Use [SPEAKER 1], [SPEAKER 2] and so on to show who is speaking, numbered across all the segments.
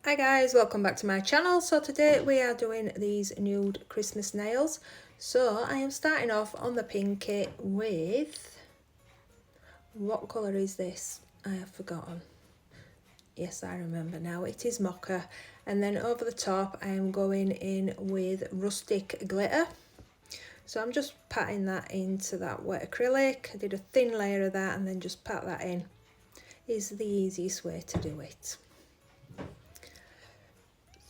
[SPEAKER 1] Hi guys, welcome back to my channel. So today we are doing these nude Christmas nails. So I am starting off on the pinky with, what colour is this? I have forgotten. Yes, I remember now, it is mocha. And then over the top I am going in with rustic glitter. So I'm just patting that into that wet acrylic. I did a thin layer of that and then just pat that in. Is the easiest way to do it.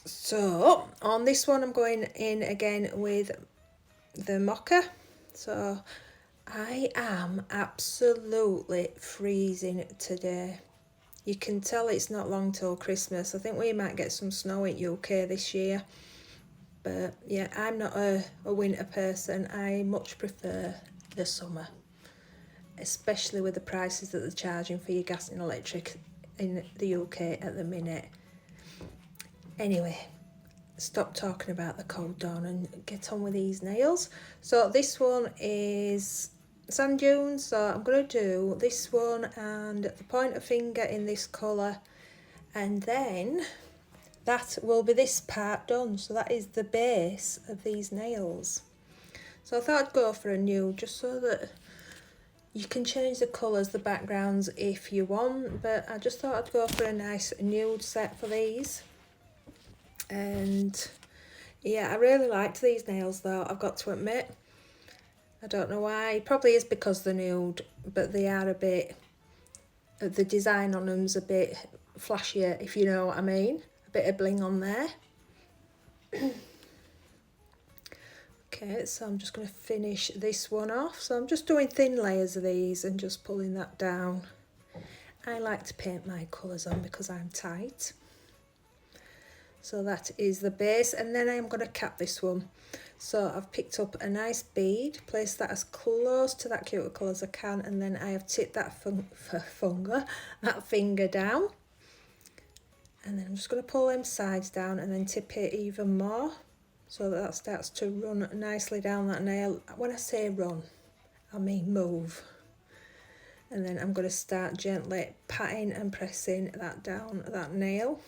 [SPEAKER 1] So on this one I'm going in again with the mocha. So I am absolutely freezing today. You can tell it's not long till Christmas. I think we might get some snow in UK this year. But yeah, I'm not a winter person. I much prefer the summer. Especially with the prices that they're charging for your gas and electric in the UK at the minute. Anyway, stop talking about the cold dawn and get on with these nails. So this one is sand dunes, so I'm going to do this one and the pointer finger in this colour, and then that will be this part done. So that is the base of these nails. So I thought I'd go for a nude just so that you can change the colours, the backgrounds if you want, but I just thought I'd go for a nice nude set for these. And yeah, I really liked these nails though, I've got to admit. I don't know why, it probably is because they're nude, but they are a bit, the design on them's a bit flashier, if you know what I mean. A bit of bling on there. Okay, so I'm just going to finish this one off. So I'm just doing thin layers of these and just pulling that down. I like to paint my colours on because I'm tight. So that is the base, and then I'm going to cap this one. So I've picked up a nice bead, placed that as close to that cuticle as I can, and then I have tipped that finger down. And then I'm just going to pull them sides down and then tip it even more so that starts to run nicely down that nail. When I say run, I mean move. And then I'm going to start gently patting and pressing that down that nail.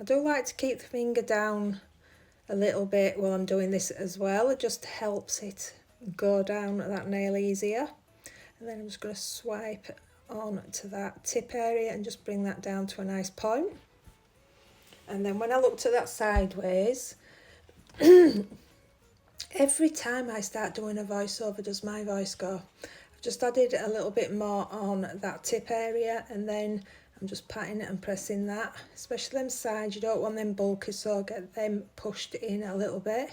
[SPEAKER 1] I do like to keep the finger down a little bit while I'm doing this as well. It just helps it go down that nail easier. And then I'm just going to swipe on to that tip area and just bring that down to a nice point. And then when I look to that sideways, every time I start doing a voiceover does my voice go. I've just added a little bit more on that tip area, and then I'm just patting it and pressing that, especially them sides. You don't want them bulky, so get them pushed in a little bit.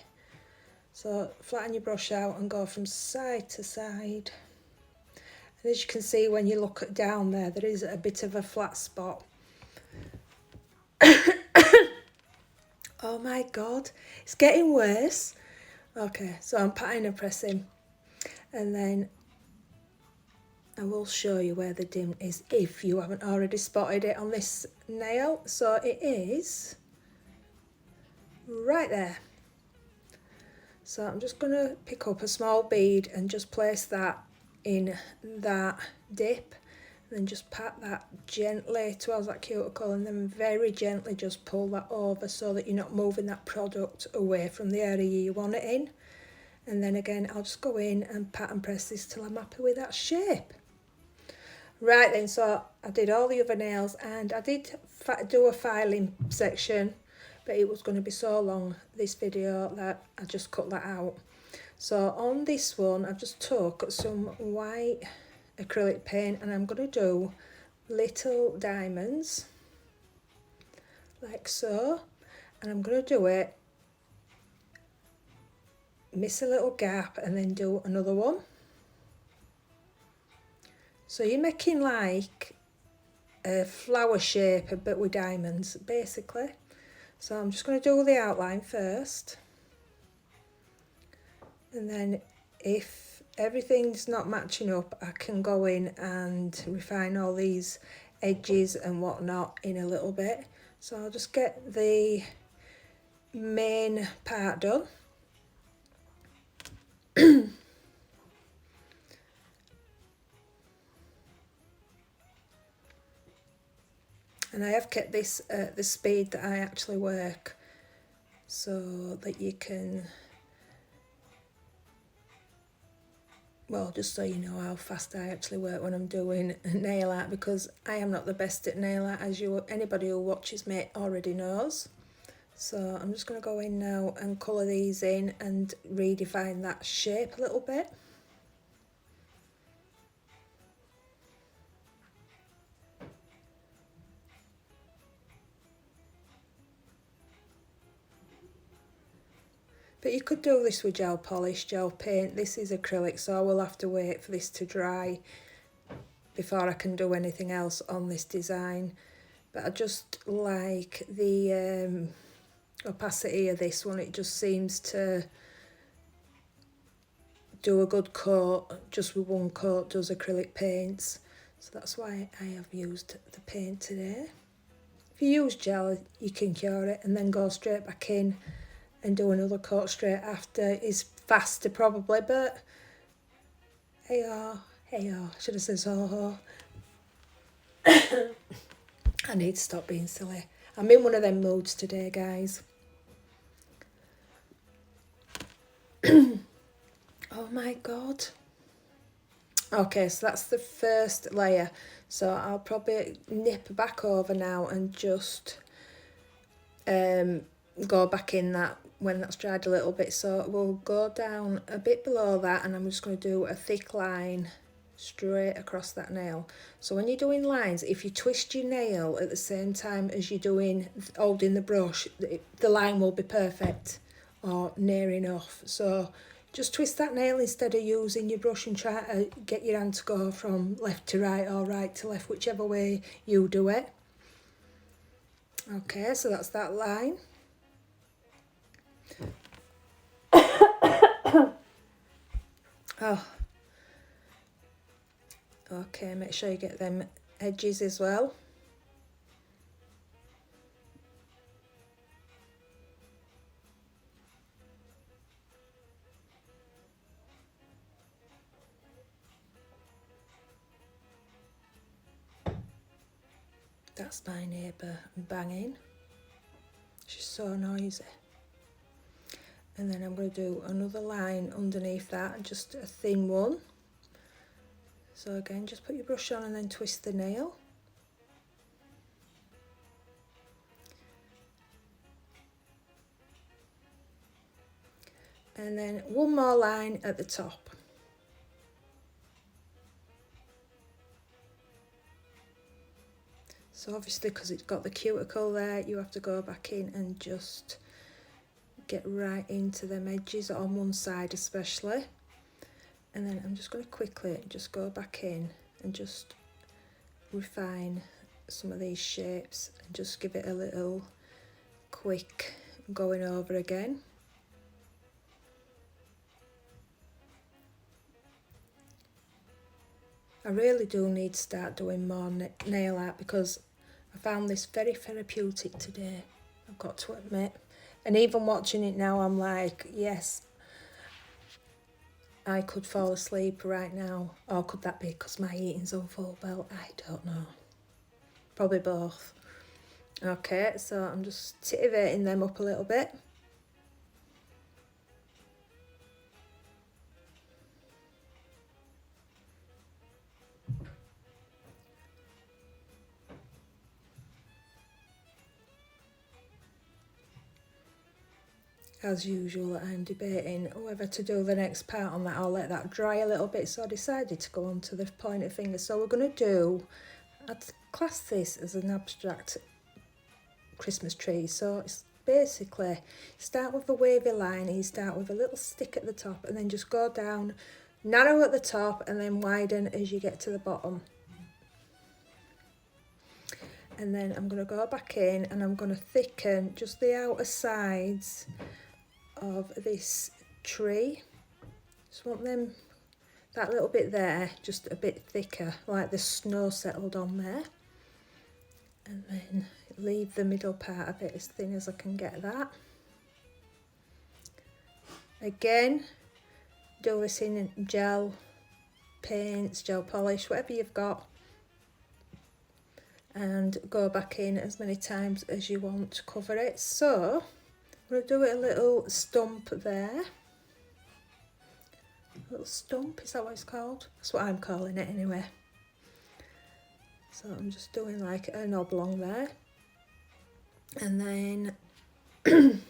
[SPEAKER 1] So flatten your brush out and go from side to side. And as you can see, when you look down there, there is a bit of a flat spot. Oh my god, it's getting worse. Okay, so I'm patting and pressing, and then I will show you where the dim is if you haven't already spotted it on this nail. So it is right there. So I'm just going to pick up a small bead and just place that in that dip, and then just pat that gently towards that cuticle, and then very gently just pull that over so that you're not moving that product away from the area you want it in. And then again, I'll just go in and pat and press this till I'm happy with that shape. Right then, so I did all the other nails, and I did do a filing section, but it was going to be so long, this video, that I just cut that out. So on this one, I've just took some white acrylic paint, and I'm going to do little diamonds, like so. And I'm going to do it, miss a little gap, and then do another one. So you're making like a flower shape, but with diamonds, basically. So I'm just going to do the outline first. And then if everything's not matching up, I can go in and refine all these edges and whatnot in a little bit. So I'll just get the main part done. And I have kept this at the speed that I actually work, so that you can, well, just so you know how fast I actually work when I'm doing nail art, because I am not the best at nail art, as anybody who watches me already knows. So I'm just going to go in now and colour these in and redefine that shape a little bit. But you could do this with gel polish, gel paint. This is acrylic, so I will have to wait for this to dry before I can do anything else on this design. But I just like the opacity of this one. It just seems to do a good coat. Just with one coat does acrylic paints. So that's why I have used the paint today. If you use gel, you can cure it and then go straight back in and do another coat straight after. Is faster probably, but hey-oh, hey-oh, should have said so-ho. I need to stop being silly. I'm in one of them moods today, guys. Oh my god. Okay, so that's the first layer. So I'll probably nip back over now and just go back in that when that's dried a little bit. So we'll go down a bit below that, and I'm just going to do a thick line straight across that nail. So when you're doing lines, if you twist your nail at the same time as you're doing holding the brush, the line will be perfect or near enough. So just twist that nail instead of using your brush and try to get your hand to go from left to right or right to left, whichever way you do it. Okay, so that's that line. Oh. Okay, make sure you get them edges as well. That's my neighbour banging. She's so noisy. And then I'm going to do another line underneath that, just a thin one. So again, just put your brush on and then twist the nail. And then one more line at the top. So obviously, because it's got the cuticle there, you have to go back in and just get right into them edges on one side especially. And then I'm just going to quickly just go back in and just refine some of these shapes and just give it a little quick going over again. I really do need to start doing more nail art because I found this very therapeutic today, I've got to admit. And even watching it now, I'm like, yes, I could fall asleep right now. Or could that be because my eating's on full belt? I don't know. Probably both. Okay, so I'm just titivating them up a little bit. As usual, I'm debating whether to do the next part on that. I'll let that dry a little bit, so I decided to go on to the pointer finger. So we're going to do, I'd class this as an abstract Christmas tree. So it's basically, start with the wavy line, you start with a little stick at the top and then just go down, narrow at the top and then widen as you get to the bottom. And then I'm going to go back in and I'm going to thicken just the outer sides of this tree. Just want them, that little bit there, just a bit thicker, like the snow settled on there. And then leave the middle part a bit as thin as I can get that. Again, do this in gel paints, gel polish, whatever you've got. and go back in as many times as you want to cover it. So I'm going to do it a little stump there. A little stump, is that what it's called? That's what I'm calling it anyway. So I'm just doing like an oblong there. And then I'm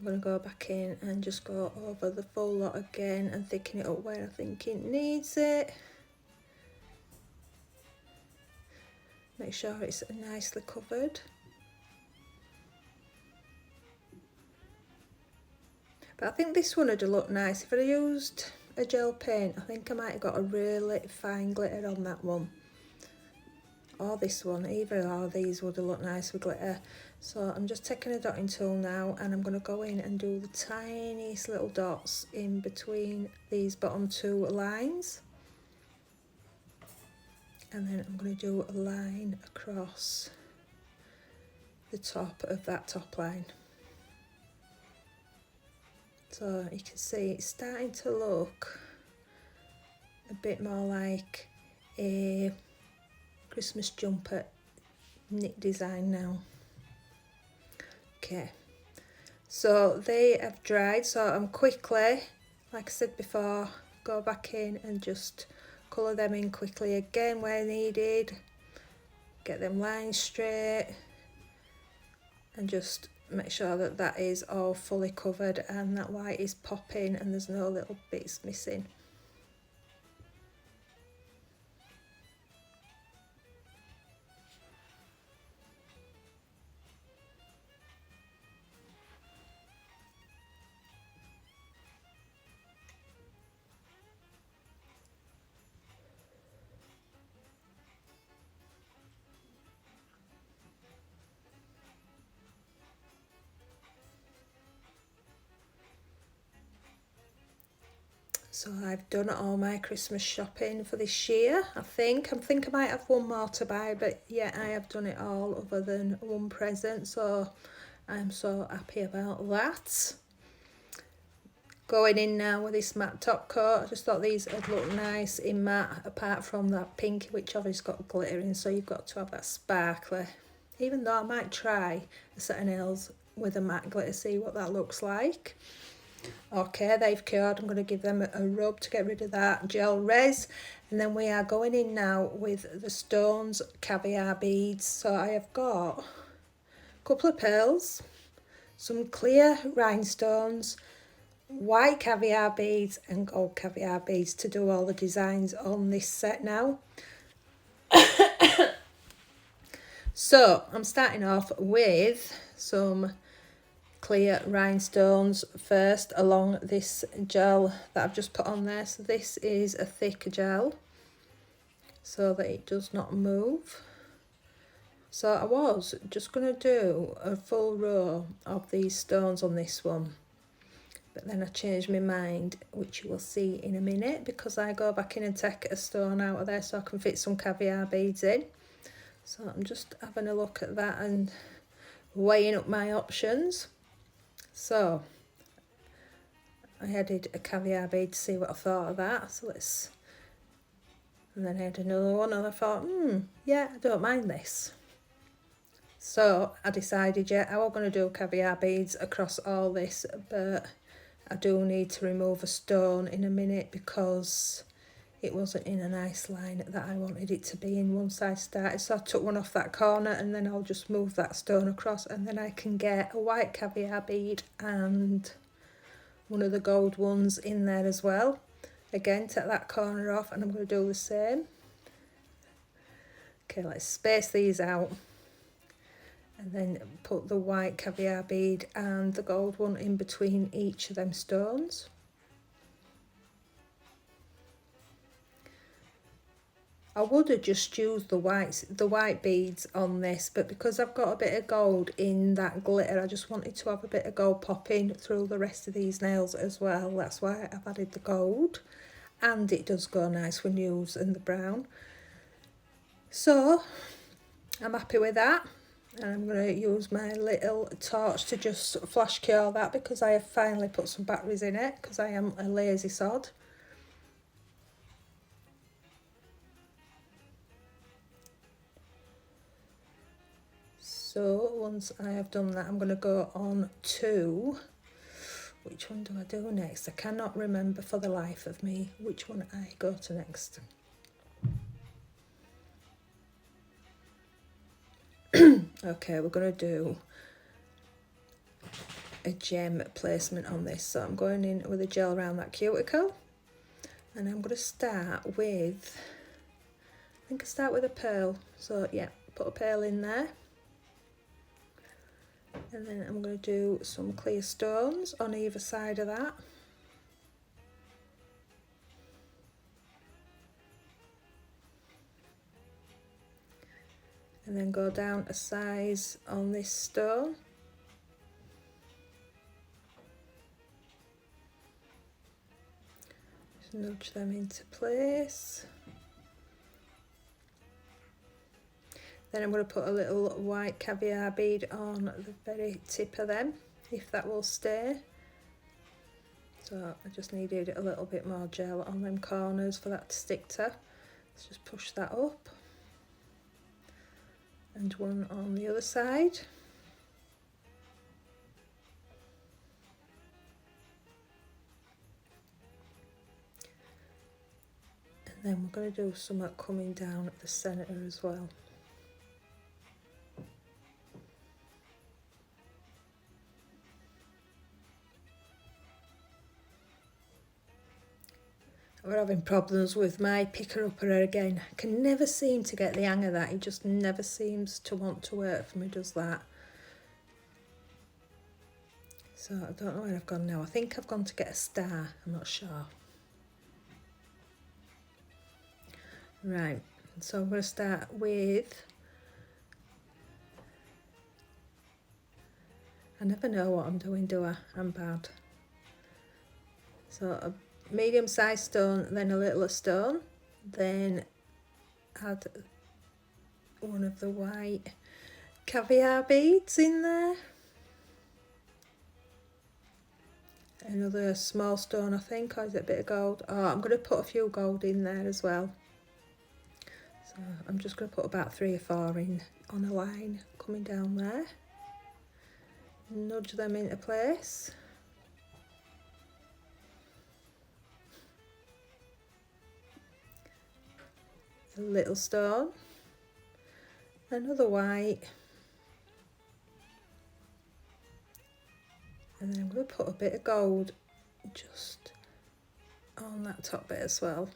[SPEAKER 1] going to go back in and just go over the full lot again and thicken it up where I think it needs it. Make sure it's nicely covered. But I think this one would look nice. If I used a gel paint, I think I might have got a really fine glitter on that one. Or this one, either or these would have looked nice with glitter. So I'm just taking a dotting tool now and I'm going to go in and do the tiniest little dots in between these bottom two lines. And then I'm going to do a line across the top of that top line. So you can see it's starting to look a bit more like a Christmas jumper knit design now. Okay, so they have dried, so I'm quickly, like I said before, go back in and just colour them in quickly again where needed, get them lines straight and just make sure that that is all fully covered and that white is popping and there's no little bits missing. So I've done all my Christmas shopping for this year, I think. I might have one more to buy, but yeah, I have done it all other than one present, so I'm so happy about that. Going in now with this matte top coat, I just thought these would look nice in matte, apart from that pink, which obviously got glitter in, so you've got to have that sparkly. Even though I might try a set of nails with a matte glitter, see what that looks like. Okay, they've cured. I'm going to give them a rub to get rid of that gel res. And then we are going in now with the Stones caviar beads. So I have got a couple of pearls, some clear rhinestones, white caviar beads and gold caviar beads to do all the designs on this set now. So I'm starting off with some clear rhinestones first along this gel that I've just put on there. So this is a thick gel so that it does not move. So I was just going to do a full row of these stones on this one, but then I changed my mind, which you will see in a minute, because I go back in and take a stone out of there so I can fit some caviar beads in. So I'm just having a look at that and weighing up my options. So I added a caviar bead to see what I thought of that. So and then I had another one and I thought, yeah, I don't mind this. So I decided, yeah, I was going to do caviar beads across all this, but I do need to remove a stone in a minute because it wasn't in a nice line that I wanted it to be in once I started. So I took one off that corner and then I'll just move that stone across and then I can get a white caviar bead and one of the gold ones in there as well. Again, take that corner off and I'm going to do the same. Okay, let's space these out and then put the white caviar bead and the gold one in between each of them stones. I would have just used the white beads on this, but because I've got a bit of gold in that glitter, I just wanted to have a bit of gold popping through the rest of these nails as well. That's why I've added the gold, and it does go nice with nudes and the brown. So I'm happy with that, and I'm going to use my little torch to just flash cure that because I have finally put some batteries in it because I am a lazy sod. So once I have done that, I'm going to go on to, which one do I do next? I cannot remember for the life of me which one I go to next. Okay, we're going to do a gem placement on this. So I'm going in with a gel around that cuticle, and I'm going to start with, I think I start with a pearl. So yeah, put a pearl in there. And then I'm going to do some clear stones on either side of that. And then go down a size on this stone. Just nudge them into place. Then I'm going to put a little white caviar bead on the very tip of them, if that will stay. So I just needed a little bit more gel on them corners for that to stick to. Let's just push that up. And one on the other side. And then we're going to do some coming down at the centre as well. We're having problems with my picker-upper again. I can never seem to get the hang of that. It just never seems to want to work for me, does that? So I don't know where I've gone now. I think I've gone to get a star. I'm not sure. Right, so I'm going to start with, I never know what I'm doing, do I? I'm bad. So a medium-sized stone, then a littler stone, then add one of the white caviar beads in there. Another small stone, I think, or is it a bit of gold? Oh, I'm going to put a few gold in there as well. So I'm just going to put about 3 or 4 in on a line coming down there. Nudge them into place. A little stone. Another white. And then I'm going to put a bit of gold just on that top bit as well.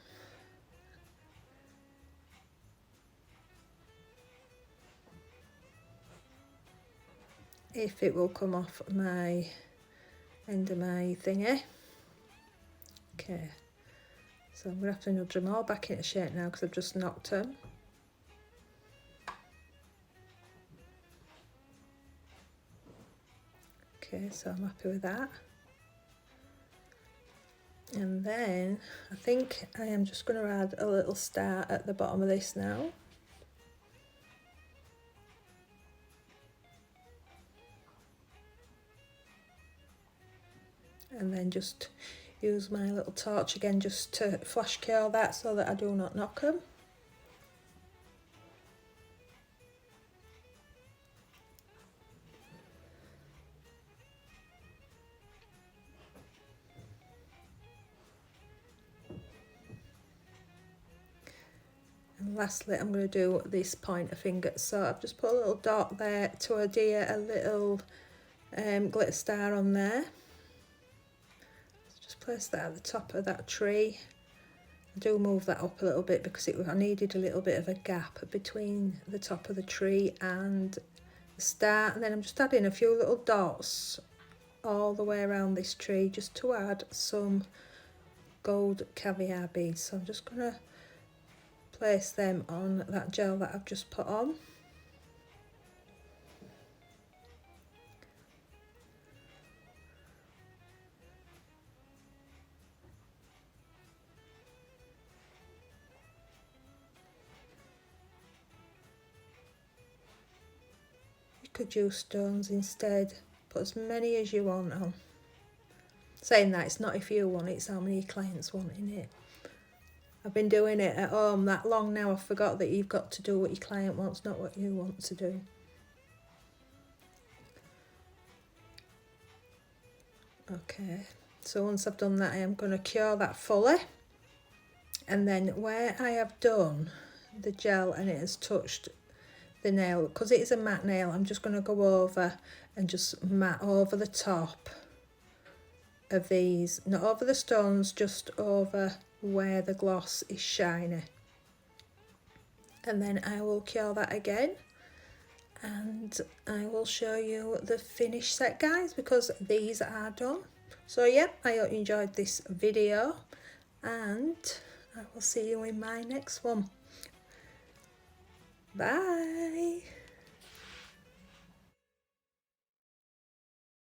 [SPEAKER 1] If it will come off my end of my thingy. Okay, so I'm going to have to nudge them all back into shape now because I've just knocked them. Okay, so I'm happy with that. And then I think I am just going to add a little star at the bottom of this now. And then just use my little torch again just to flash cure that so that I do not knock them. And lastly, I'm going to do this pointer finger. So I've just put a little dot there to adhere a little glitter star on there. Just place that at the top of that tree. I do move that up a little bit because I needed a little bit of a gap between the top of the tree and the star. And then I'm just adding a few little dots all the way around this tree just to add some gold caviar beads. So I'm just going to place them on that gel that I've just put on. You could use stones instead, put as many as you want on. Saying that, it's not if you want it, it's how many clients want in it. I've been doing it at home that long now, I forgot that you've got to do what your client wants, not what you want to do. Okay, so once I've done that, I am going to cure that fully, and then where I have done the gel and it has touched the nail, because it is a matte nail, I'm just going to go over and just matte over the top of these, not over the stones, just over where the gloss is shiny. And then I will cure that again, and I will show you the finished set, guys, because these are done. So yeah, I hope you enjoyed this video, and I will see you in my next one. Bye.